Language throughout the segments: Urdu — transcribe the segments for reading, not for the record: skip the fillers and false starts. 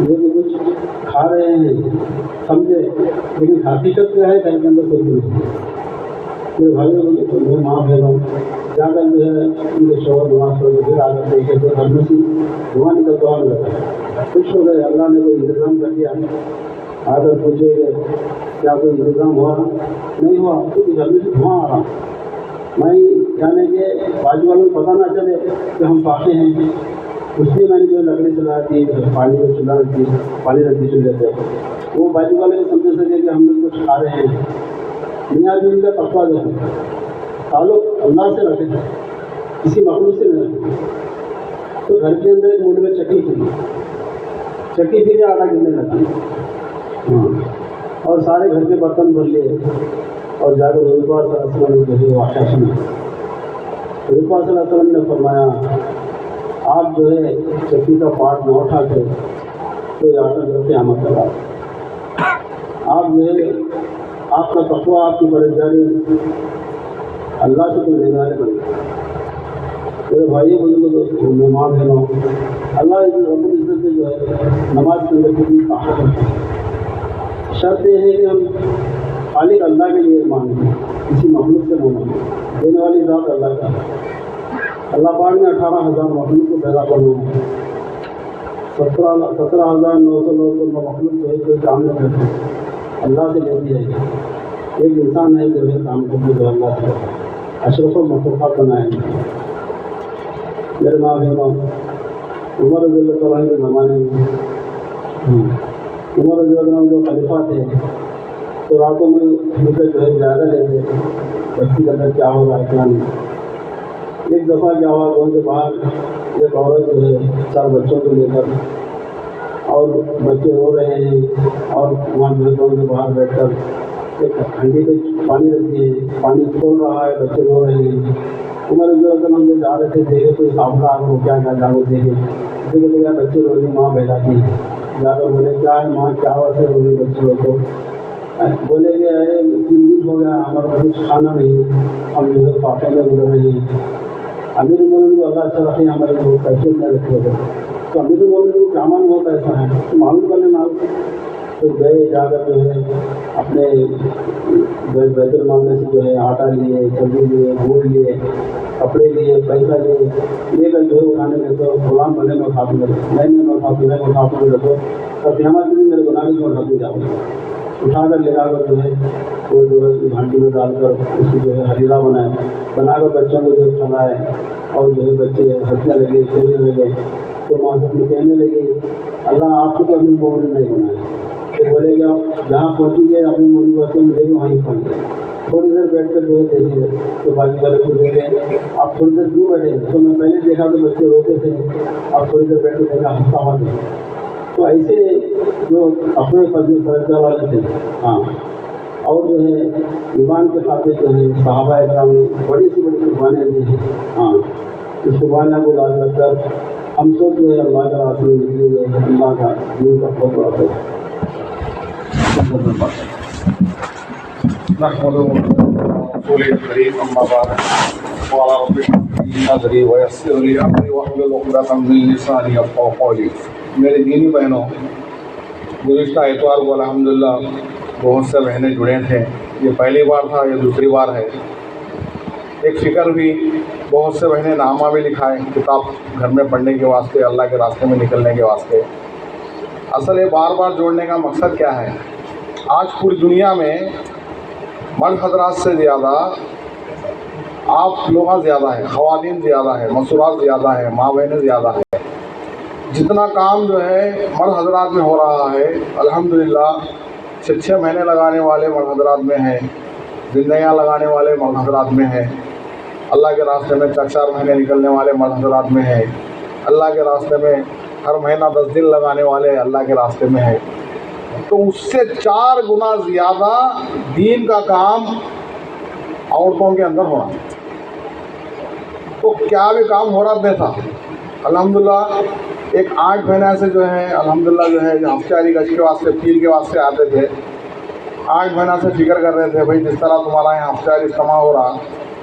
یہ بھی کچھ کھا رہے ہیں سمجھے، لیکن حقیقت کیا ہے گھر کے اندر کوئی نہیں۔ میرے بھائیوں میں ماں بہنوں جا کر جو ہے ان کے شوہر دعا چھوڑ کے پھر آ کر دیکھے تو گھر میں سے دھواں نکلتا ہوا لگا، خوش ہو گئے، اللہ نے کوئی انتظام کر دیا۔ آ کر پوچھے کہ کیا کوئی انتظام ہوا؟ نہیں ہوا، کیونکہ گھر میں سے دھواں آ رہا، میں جانے کے بازو والوں کو پتہ نہ چلے کہ ہم پاکے ہیں، اس لیے میں نے جو لکڑی چلا دی، پانی کو چلا رکھی، پانی رکھ دی چولہے پہ، وہ بازو والے کو سمجھ سکے کہ ہم لوگ کچھ کھا رہے ہیں۔ میاں بیوی کا تقویٰ جو ہے تعلق اللہ سے رکھے، کسی مخلوق سے نہیں رکھے۔ تو گھر کے اندر ایک منہ میں چکی پھری آٹا گرنے لگا، اور سارے گھر کے برتن بھر لیے، اور جا کر حضور پاک صلی اللہ علیہ وسلم نے جو ہے واقعہ سنا۔ حضور پاک صلی اللہ علیہ وسلم نے فرمایا آپ جو ہے چکی کا پاٹ نہ اٹھا کے تو یہ آٹا جو قیامت کرا، آپ جو ہے آپ کا تقویٰ، آپ کی پرہیزگاری اللہ سے کوئی لینے والے بن گئے۔ میرے بھائی بزرگوں دوستوں ماں بہنوں، اللہ رب العزت نے جو ہے نماز کے اندر کتنی طاقت ہے۔ شرط یہ ہے کہ ہم خالق اللہ کے لیے مانیں، کسی مخلوق سے نہ مانیں، دینے والی ذات اللہ کا ہے۔ اللہ پاک نے 18,000 مخلوق کو پیدا کرنا ہے، 17,999 مخلوق جو ہے کوئی کام نہیں کرتے، اللہ سے لے دیا ہے۔ ایک انسان ہے جو ہے کام کرنے جو اللہ سے اشرف المخلوقات بنائے ہیں۔ میرے ماں بہنوں، عمر رضی اللہ تعالیٰ عنہ کے زمانے میں عمر رضی اللہ عنہ جو خلیفہ تھے تو راتوں میں مجھے جو ہے جائزہ لیتے بچی کے اندر کیا ہو رہا ہے کیا نہیں۔ ایک دفعہ کیا ہوا گھر کے باہر ایک عورت جو ہے 4 بچوں کو لے کر، اور بچے رو رہے ہیں، اور وہاں جو کے باہر بیٹھ کر ایک ہنڈی پہ پانی رکھتی ہے، پانی کھول رہا ہے، بچے رو رہے ہیں۔ عمر رضی اللہ عنہ جا رہے تھے، دیکھے تو قافلہ آپ کو کیا جا وہ دیکھے کیا بچے رو رہی، ماں بہلاتی جا کر بولے کیا ہے ماں، کیا ہوا سے رو رہی بچوں کو؟ بولے کہ ارے 3 دن ہو گیا ہمارا کچھ کھانا نہیں، ہم جو ہے فاقے میں گزر رہے ہیں۔ امیر المومنین کو اللہ اچھا رکھے، ہمارے کو پیسے میں رکھے گئے تو امیر المومنین کو کیا مان بہت ایسا ہے تو معلوم کرنے معلوم تو گئے، جا کر جو ہے اپنے بیت المال میں سے جو ہے آٹا لیے، سبزی لیے، گوشت لیے، کپڑے لیے، پیسہ لے کر جو ہے اٹھانے لگے تو غلام بنے میں اٹھاتے لگے، میں اٹھاتے لگے اور قیامت میں میرے گناہ کو اٹھاتے جاؤ، اٹھا کر لے جا کر جو ہے وہ جو ہے گھانٹی میں ڈال کر اس کی جو ہے حلیرہ بنا کر بچوں کو جو کھلائے، اور جو ہے بچے ہنسنے لگے، کھیلنے لگے۔ تو ماں سے کہنے لگے اللہ آپ کو تو اپنی مومن نہیں بنایا، تو بولے کہ آپ جہاں پہنچیں گے اپنی مومن کو ملے گی وہیں پہنچ گئے۔ تھوڑی دیر بیٹھ کر جو ہے دیکھیے تو باقی والے کو دیکھے آپ تھوڑی دیر کیوں بیٹھے؟ تو میں پہلے دیکھا تو بچے روتے تھے، آپ تھوڑی دیر بیٹھ کے دیکھا ہنستا ہوا تھا۔ تو ایسے جو اپنے فرض والے تھے، ہاں، اور جو ہے ایمان کے خاطر جو ہے صحابہ اکرام نے بڑی سی بڑی قربانیاں دی ہیں، ہاں، اس قربانیاں کو لاز رکھ کر ہم سب جو ہے اللہ کا راستے میں نکلے ہوئے ہیں، اللہ کا دین کا بہت بڑا ہے۔ نحمده ورسوله الكريم اما بعد وعلى رب اشرح لي صدري ويسر لي امري واحلل عقدة من لساني يفقهوا قولي۔ میرے دینی بہنوں، گزشتہ اتوار کو الحمدللہ بہت سے بہنیں جڑے تھے، یہ پہلی بار تھا، یہ دوسری بار ہے۔ ایک فکر بھی، بہت سے بہنیں نامہ بھی لکھائے کتاب گھر میں پڑھنے کے واسطے، اللہ کے راستے میں نکلنے کے واسطے۔ اصل یہ بار بار جوڑنے کا مقصد کیا ہے؟ آج پوری دنیا میں مرد حضرات سے زیادہ آپ لوگ زیادہ ہیں، خواتین زیادہ ہیں، مسورات زیادہ ہیں، ماں بہنیں زیادہ ہیں۔ جتنا کام جو ہے مرد حضرات میں ہو رہا ہے، الحمدللہ 6 مہینے لگانے والے مرد حضرات میں ہیں، زندگیاں لگانے والے مرد حضرات میں ہیں، اللہ کے راستے میں 4 مہینے نکلنے والے مرد حضرات میں ہیں، اللہ کے راستے میں ہر مہینہ 10 دن لگانے والے اللہ کے راستے میں ہیں۔ تو اس سے 4 گنا زیادہ دین کا کام عورتوں کے اندر ہو رہا ہے۔ تو کیا بھی کام ہو رہا تھا الحمدللہ۔ ایک 8 مہینے سے جو ہے الحمدللہ جو ہے ہفتیاری گشت کے واسطے، پیر کے واسطے آتے تھے، 8 مہینہ سے فکر کر رہے تھے بھائی جس طرح تمہارا یہاں ہفتیاری اجتماع ہو رہا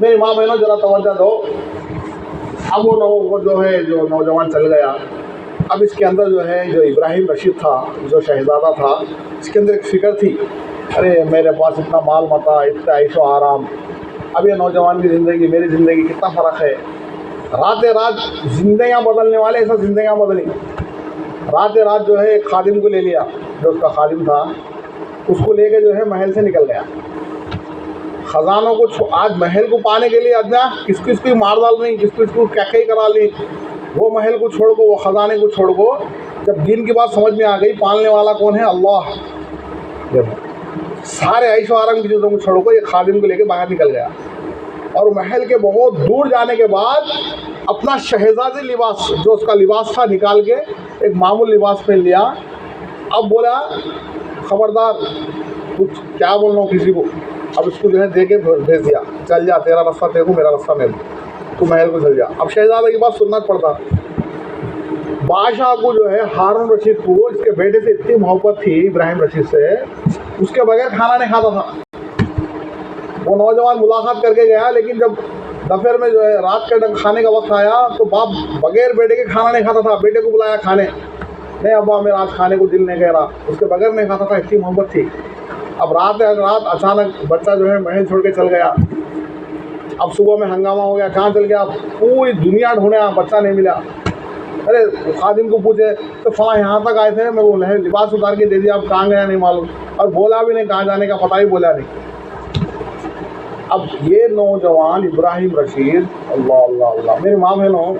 میری ماں بہنوں ذرا توجہ دو. اب وہ جو ہے جو نوجوان چل گیا. اب اس کے اندر جو ہے جو ابراہیم رشید تھا جو شہزادہ تھا اس کے اندر ایک فکر تھی, ارے میرے پاس اتنا مال متا, اتنا عیش و آرام, اب یہ نوجوان کی زندگی میری زندگی کتنا فرق ہے. رات رات زندگیاں بدلنے والے ایسا زندگیاں بدلی. رات رات جو ہے ایک خادم کو لے لیا, جو اس کا خادم تھا اس کو لے کے جو ہے محل سے نکل گیا. خزانوں کو آج محل کو پانے کے لیے ادنا کس کو مار ڈال رہی, کس کو کیا کرا لی. وہ محل کو چھوڑ کو, وہ خزانے کو چھوڑ کو, جب دین کی بات سمجھ میں آ گئی پالنے والا کون ہے, اللہ. سارے عیش و آرام کی چیزوں کو چھوڑ کو یہ خادم کو لے کے باہر نکل گیا. اور محل کے بہت دور جانے کے بعد اپنا شہزادی لباس جو اس کا لباس تھا نکال کے ایک معمول لباس پہن لیا. اب بولا خبردار کچھ کیا بول رہا ہوں کسی کو. اب اس کو جو ہے دے کے بھیج دیا, چل جا, تیرا راستہ دیکھو میرا راستہ میں, تو محل کو چل جا. اب شہزادہ کی بات سننا پڑتا. بادشاہ کو جو ہے ہارون رشید کو اس کے بیٹے سے اتنی محبت تھی ابراہیم رشید سے, اس کے بغیر کھانا نہیں کھاتا تھا. وہ نوجوان ملاقات کر کے گیا, لیکن جب دوپہر میں جو ہے رات کے کھانے کا وقت آیا تو باپ بغیر بیٹے کے کھانا نہیں کھاتا تھا. بیٹے کو بلایا کھانے, نہیں ابا میرا آج کھانے کو دل نہیں کہہ رہا, اس کے بغیر نہیں کھاتا تھا, اتنی محبت تھی. اب رات اچانک بچہ جو ہے محل چھوڑ کے چل گیا. اب صبح میں ہنگامہ ہو گیا, کہاں چل گیا, پوری دنیا ڈھونڈا, بچہ نہیں ملا. ارے خادم کو پوچھے تو فلاں یہاں تک آئے تھے, میں وہ لباس اتار کے دے دیا, اب کہاں گیا نہیں معلوم, اور بولا بھی نہیں کہاں جانے کا, پتہ ہی بولا نہیں. اب یہ نوجوان ابراہیم رشید, اللہ اللہ اللہ, میری ماں بہنوں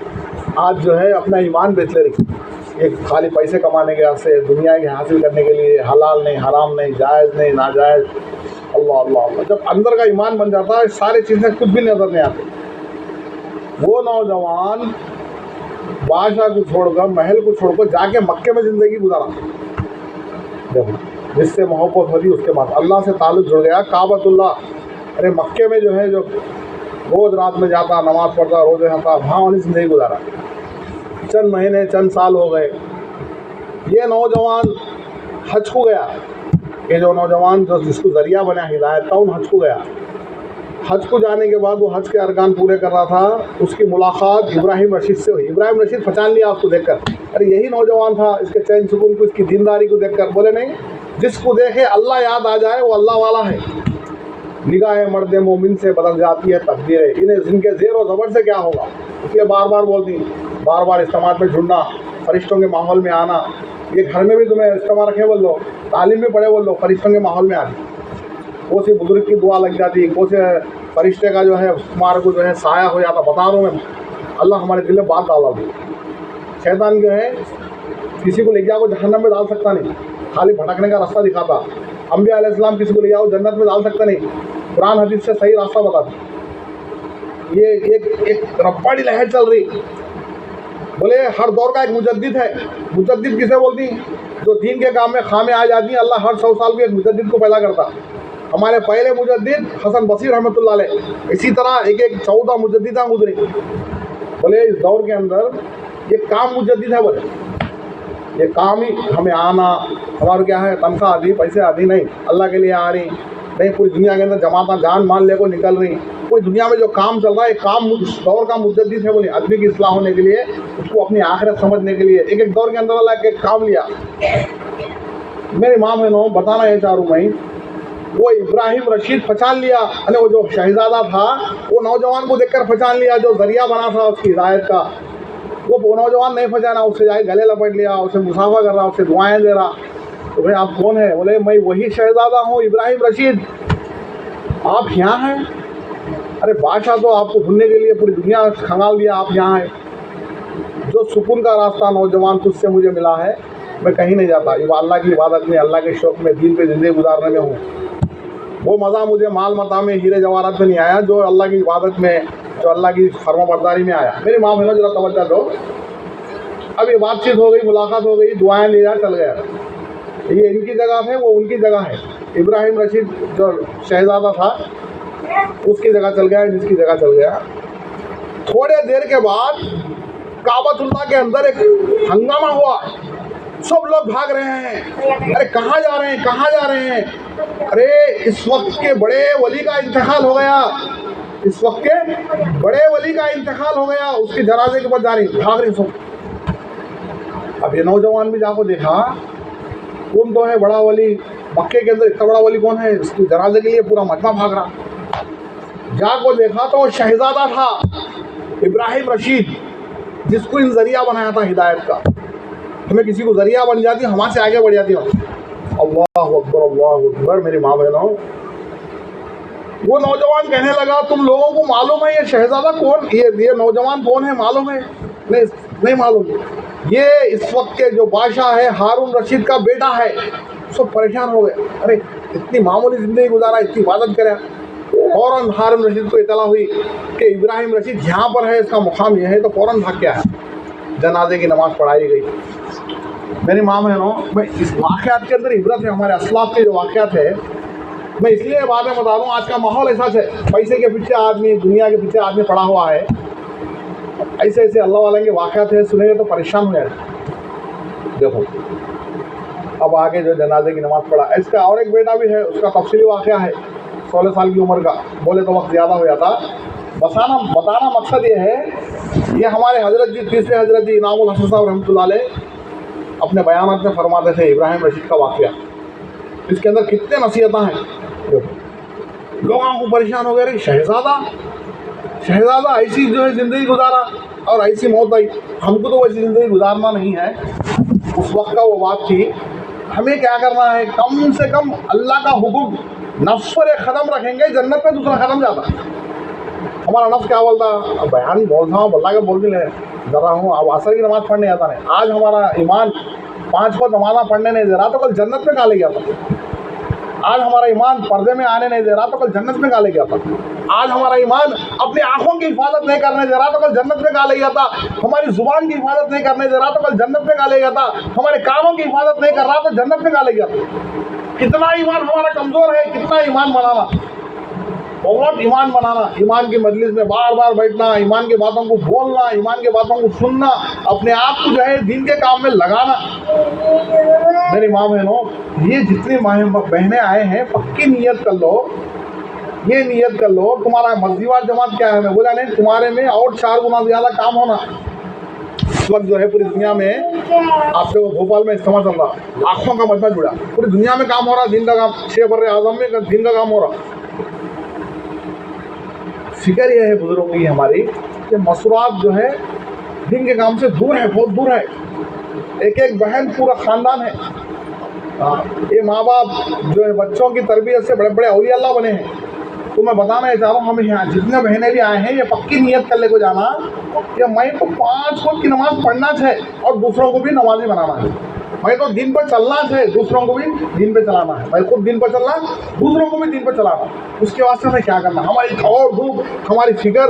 آج جو ہے اپنا ایمان بیچ لے رہی. ایک خالی پیسے کمانے کے واسطے, دنیا کے حاصل کرنے کے لیے, حلال نہیں حرام نہیں, جائز نہیں ناجائز, اللہ اللہ اللہ. جب اندر کا ایمان بن جاتا ہے ساری چیزیں کچھ بھی نظر نہیں آتی. وہ نوجوان بادشاہ کو چھوڑ کر محل کو چھوڑ کر جا کے مکے میں زندگی گزارا. جس سے محبت ہوتی اس کے بعد اللہ سے تعلق جڑ گیا. کعبۃ اللہ, ارے مکے میں جو ہے جو روز رات میں جاتا, نماز پڑھتا, روزے رہتا, وہاں والی زندگی گزارا. چند مہینے چند سال ہو گئے. یہ نوجوان حج کو گیا. یہ جو نوجوان جو جس کو ذریعہ بنا ہدایت کا, ان حج کو گیا. حج کو جانے کے بعد وہ حج کے ارکان پورے کر رہا تھا, اس کی ملاقات ابراہیم رشید سے ہوئی. ابراہیم رشید پہچان لیا اس کو دیکھ کر, ارے یہی نوجوان تھا. اس کے چین سکون کو, اس کی دینداری کو دیکھ کر بولے نہیں, جس کو دیکھے اللہ یاد آ جائے وہ اللہ والا ہے. نگاہ مرد مومن سے بدل جاتی ہے تقدیر, انہیں ان کے زیر و زبر سے کیا ہوگا. اس لیے بار بار بولتی, بار بار اجتماع میں جڑنا, فرشتوں کے ماحول میں آنا. یہ گھر میں بھی تمہیں اجتماع رکھے بول لو, تعلیم میں پڑھے بول لو, فرشتوں کے ماحول میں آتی. کون سی بزرگ کی دعا لگ جاتی, کون سے فرشتے کا جو ہے تمہارے کو جو ہے سایہ ہو جاتا. بتا رہا ہوں میں, اللہ ہمارے دل میں بات ڈالا دی. شیطان جو ہے کسی کو لے جا کو جہنم میں ڈال سکتا نہیں, خالی بھٹکنے کا راستہ دکھاتا. انبیاء علیہ السلام کسی کو لے جاؤ جنت میں ڈال سکتا نہیں, قرآن حدیث سے صحیح راستہ بتاتی. یہ ایک رپاڑی لہر چل رہی. بولے ہر دور کا ایک مجدد ہے. مجدد کسے بولتی, جو دین کے کام میں خامیں آ جاتی ہیں. اللہ ہر 100 سال بھی ایک مجدد کو پیدا کرتا. ہمارے پہلے مجدد حسن بصیر رحمۃ اللہ علیہ, اسی طرح ایک 14 مجدداں گزری. بولے اس دور کے اندر یہ کام مجدد ہے. بولے یہ کام ہی ہمیں آنا, ہمارا کیا ہے تنخواہ آدھی پیسے آدھی نہیں, اللہ کے لیے آ رہی نہیں. پوری دنیا کے اندر جماعتیں جان مان لے کو نکل رہی. پوری دنیا میں جو کام چل رہا ہے, کام اس دور کا مجدد ہے. بولے آدمی کی اصلاح ہونے کے لیے, اس کو اپنی آخرت سمجھنے کے لیے ایک دور کے اندر اللہ کے کام لیا. میری ماں بہنوں بتانا یہ چاہ رہا ہوں میں, وہ ابراہیم رشید پہچان لیا. یعنی وہ جو شہزادہ تھا وہ نوجوان کو دیکھ کر پہچان لیا جو ذریعہ بنا تھا اس کی ہدایت کا. وہ نوجوان نہیں پہچانا, اس سے جائے گلے لپٹ لیا, اسے مصافحہ کر رہا, اسے دعائیں دے رہا. تو بھائی آپ کون ہیں؟ بولے میں وہی شہزادہ ہوں ابراہیم رشید. آپ یہاں ہیں؟ ارے بادشاہ تو آپ کو ڈھونڈنے کے لیے پوری دنیا کھنگال دیا, آپ یہاں ہیں. جو سکون کا راستہ نوجوان تجھ سے مجھے ملا ہے, میں کہیں نہیں جاتا. اللہ کی عبادت میں, اللہ کے شوق میں, دین پہ زندگی گزارنے میں ہوں. وہ مزہ مجھے مال متا میں, ہیرے جواہرات میں نہیں آیا جو اللہ کی عبادت میں, جو اللہ کی فرما برداری میں آیا. میری ماں بہنوں ذرا توجہ دو. اب یہ بات چیت ہو گئی, ملاقات ہو گئی, دعائیں لیا, چل گیا. یہ ان کی جگہ ہے, وہ ان کی جگہ ہے. ابراہیم رشید جو شہزادہ تھا اس کی جگہ چل گیا, اس کی جگہ چل گیا. تھوڑے دیر کے بعد کعبۃ اللہ کے اندر ایک ہنگامہ ہوا. سب لوگ بھاگ رہے ہیں. ارے کہاں جا رہے ہیں, کہاں جا رہے ہیں؟ ارے اس وقت کے بڑے ولی کا انتقال ہو گیا. اس وقت کے بڑے ولی کا انتقال ہو گیا، اس کے جنازے کے بعد جا رہی بھاگ رہی سب۔ اب یہ نوجوان بھی جا کو دیکھا کون تو ہے بڑا ولی مکے کے اندر، اتنا بڑا ولی کون ہے، اس کے جنازے کے لیے پورا مجمع بھاگ رہا۔ جا کو دیکھا تو وہ شہزادہ تھا ابراہیم رشید، جس کو ان ذریعہ بنایا تھا ہدایت کا۔ ہمیں کسی کو ذریعہ بن جاتی، ہمارے سے آگے بڑھ جاتی ہو۔ اللہ اکبر اللہ اکبر میری ماں بہنوں۔ وہ نوجوان کہنے لگا تم لوگوں کو معلوم ہے یہ شہزادہ کون، یہ نوجوان کون ہے معلوم ہے؟ نہیں معلوم۔ یہ اس وقت کے جو بادشاہ ہے ہارون رشید کا بیٹا ہے۔ سب پریشان ہو گئے، ارے اتنی معمولی زندگی گزارا، اتنی عبادت کرا۔ فوراً ہارون رشید کو اطلاع ہوئی کہ ابراہیم رشید یہاں پر ہے، اس کا مقام یہ ہے، تو فوراً بھاگ کے آیا۔ جنازے کی نماز پڑھائی گئی۔ میری ماں بہنوں، میں اس واقعات کے اندر عبرت ہے، ہمارے اسلاف کے جو واقعات ہے، میں اس لیے بعد میں بتا رہا ہوں۔ آج کا ماحول ایسا ہے، پیسے کے پیچھے آدمی، دنیا کے پیچھے آدمی پڑا ہوا ہے۔ ایسے ایسے اللہ والے کے واقعات ہے، سنیں گے تو پریشان ہو جائے۔ دیکھو اب آگے جو جنازے کی نماز پڑھا، اس کا اور ایک بیٹا بھی ہے، اس کا تفصیلی واقعہ ہے، 16 سال کی عمر کا، بولے تو وقت زیادہ ہو جاتا۔ بتانا مقصد یہ ہے، یہ ہمارے حضرت جی، تیسرے حضرت جی انعام الحسن صاحب رحمۃ اللہ علیہ اپنے بیانات میں فرماتے تھے ابراہیم رشید کا واقعہ۔ اس کے اندر کتنے نصیحتیں ہیں۔ لوگ آنکھوں پریشان ہو گئے، شہزادہ ایسی جو ہے زندگی گزارا اور ایسی موت آئی، ہم کو تو ویسی زندگی گزارنا نہیں ہے۔ اس وقت کا وہ بات تھی، ہمیں کیا کرنا ہے، کم سے کم اللہ کا حکم نفس پر ایک قدم رکھیں گے، جنت پہ دوسرا قدم جاتا۔ ہمارا نفس کیا بولتا، بیان بولتا ہوں، اللہ کا بول بھی لے ذرا ہوں، اب عصر کی نماز پڑھنے آتا نہیں۔ آج ہمارا ایمان 5 وقت نمازہ پڑھنے نہیں دے رہا تو کل جنت میں کہاں لے گیا تھا۔ آج ہمارا ایمان پردے میں آنے نہیں دے رہا تو کل جنت میں کہاں لے گیا تھا۔ آج ہمارا ایمان اپنی آنکھوں کی حفاظت نہیں کرنے دے رہا تو کل جنت میں کہاں لے گیا تھا۔ ہماری زبان کی حفاظت نہیں کرنے دے رہا تو کل جنت میں کہاں لے گیا تھا۔ ہمارے کانوں کی حفاظت نہیں کر رہا تو جنت میں کہاں لے گیا تھا۔ کتنا ایمان ہمارا کمزور ہے، کتنا ایمان بنانا، بہت ایمان بنانا، ایمان کی مجلس میں بار بار بیٹھنا، ایمان کی باتوں کو بولنا، ایمان کی باتوں کو سننا، اپنے آپ کو جو ہے دین کے کام میں لگانا۔ میری ماں بہنوں، یہ جتنی بہنیں آئے ہیں، پکی نیت کر لو، یہ نیت کر لو، تمہارا مسجد جماعت کیا ہے، میں بولا نہیں، تمہارے میں اور 4 گنا زیادہ کام ہونا۔ اس وقت جو ہے پوری دنیا میں، آپ سے وہ بھوپال میں اجتماع چل رہا، آنکھوں کا مجمع جڑا، پوری دنیا میں کام ہو رہا، دین کا کام، 6 بر اعظم میں دین کا کام ہو رہا۔ فکر یہ ہے بزرگوں کی ہماری کہ مسورات جو ہے دین کے کام سے دور ہے، بہت دور ہے۔ ایک ایک بہن پورا خاندان ہے۔ یہ ماں باپ جو ہے بچوں کی تربیت سے بڑے بڑے اولیاء اللہ بنے ہیں۔ تو میں بتانا چاہ رہا ہوں، ہمیں یہاں جتنے بہنیں بھی آئے ہیں، یہ پکی نیت کر لے کو جانا کہ میں تو 5 وقت کی نماز پڑھنا ہے اور دوسروں کو بھی نمازی بنانا ہے۔ میں تو دین پر چلنا ہے، دوسروں کو بھی دین پہ چلانا ہے۔ میں خود دین پر چلنا، دوسروں کو بھی دین پر چلانا۔ اس کے واسطے ہمیں کیا کرنا، ہماری اور دھوپ، ہماری فکر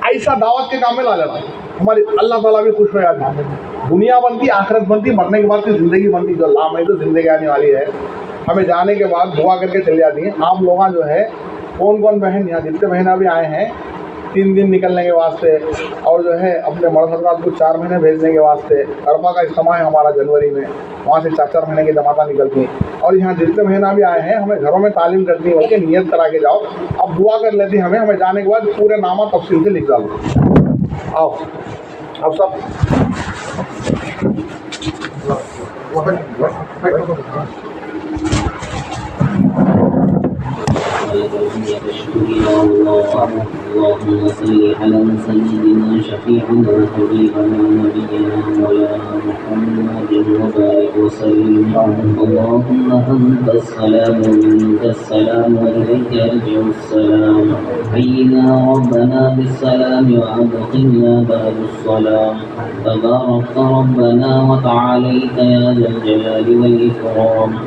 ایسا دعوت کے کام میں لا لینا، ہماری اللہ تعالیٰ بھی خوش ہو جاتی۔ دنیا بنتی، آخرت بنتی، مرنے کے بعد کی زندگی بنتی، جو اللہ میں تو زندگی آنے والی ہے۔ ہمیں جانے کے بعد دعا کر کے چلی جاتی ہیں۔ آپ لوگاں جو ہے کون بہن یہاں جتنے بہنیں بھی آئے ہیں 3 دن نکلنے کے واسطے، اور جو ہے اپنے مرد حضرات کو 4 مہینے بھیجنے کے واسطے، عرفہ کا اجتماع ہے ہمارا جنوری میں، وہاں سے 4 مہینے کی جماعتیں نکلتی ہیں۔ اور یہاں جتنے مہینہ بھی آئے ہیں، ہمیں گھروں میں تعلیم کرنی ہے، بلکہ نیت کرا کے جاؤ۔ اب دعا کر لیتی ہمیں جانے کے بعد پورے نامہ تفصیل سے لکھ ڈالو۔ آؤ اب سب اللهم صل على سيدنا شفيعنا وحبيبنا ونبينا مولانا محمد وبارك وسلم. اللهم أنت السلام ومنك السلام وإليك يرجع السلام. حينا ربنا بالسلام وأدخلنا باب الصلاة. تبارك ربنا وتعاليك يا ذا الجلال والإكرام.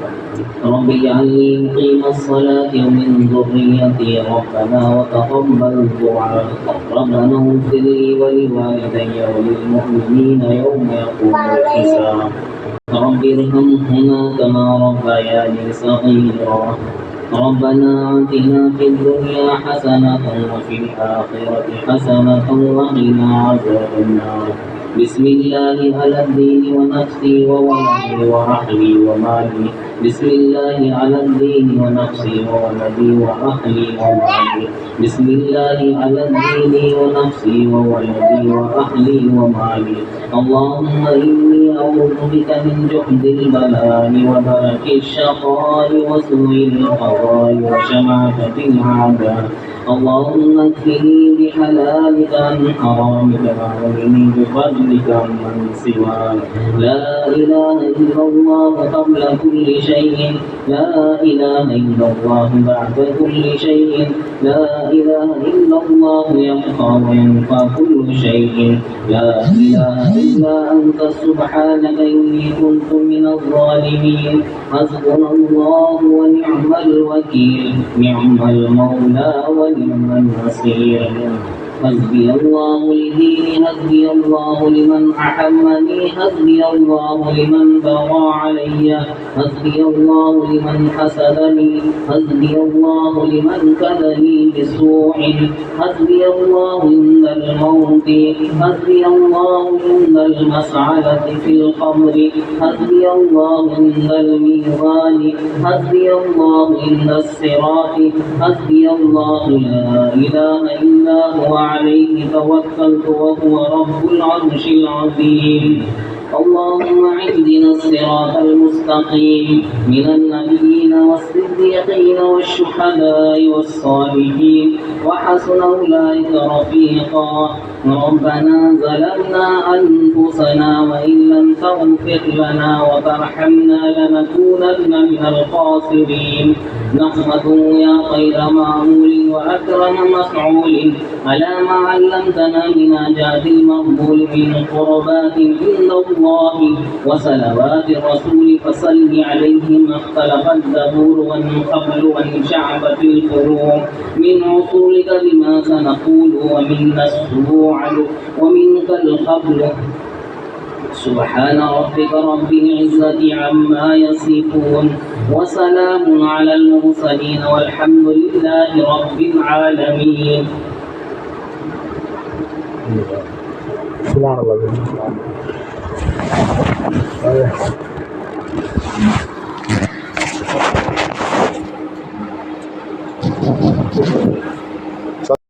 رب اجعلني مقيم الصلاة ومن ذريتي ربنا وتقبل الدعاء. ربنا اغفر لي ولوالدي وللمؤمنين يوم يقوم الحساب. رب ارحمهما كما ربياني صغيرا. ربنا آتنا في الدنيا حسنة وفي الآخرة حسنة وقنا عذاب النار. بسم الله على الدين ونفسي وولدي ورحمي ومالي بسم الله على الدين ونفسي وولدي وأهلي ومالي بسم الله على الدين ونفسي وولدي وأهلي ومالي اللهم إني أعوذ بك من جهد البلاء ودرك الشقاء وسوء القضاء وشماتة الأعداء اللهم اكفني بحلالك عن حرامك واغنني بفضلك عمن سواك لا إله إلا الله قبل كل شيء لا إله إلا الله بعد كل شيء لا إله إلا الله يبقى وينفع كل شيء لا إله إلا أنت سبحانك إني كنت من الظالمين حسبنا الله ونعم الوكيل نعم المولى ونعم النصير حسبي الله لديني حسبي الله لمن أحمني حسبي الله لمن بغى علي حسبي الله لمن حسدني حسبي الله لمن كذني بسوء حسبي الله عند الموت حسبي الله عند المسعدة في القبر حسبي الله عند الميزان حسبي الله عند الصراط حسبي الله لا إله إلا هو عليه توكلت وهو رب العرش العظيم اللهم اهدنا الصراط المستقيم من النبيين والصديقين والشهداء والصالحين وحسن أولئك رفيقا ربنا ظلمنا أنفسنا وإن لم تغفر لنا وترحمنا لنكونن من الخاسرين نحمده يا خير معمول وأكرم مفعول على ما علمتنا من آجاد المقبول من قربات عند الله وصلوات الرسول فصل عليه ما اختلف الدبور والقبل وانشعبت الفروع من عصولك بما سنقول ومنا السبوع ومنك القبل سبحان ربك رب العزة عما يصفون وسلام على المرسلين والحمد لله رب العالمين. سبحان الله.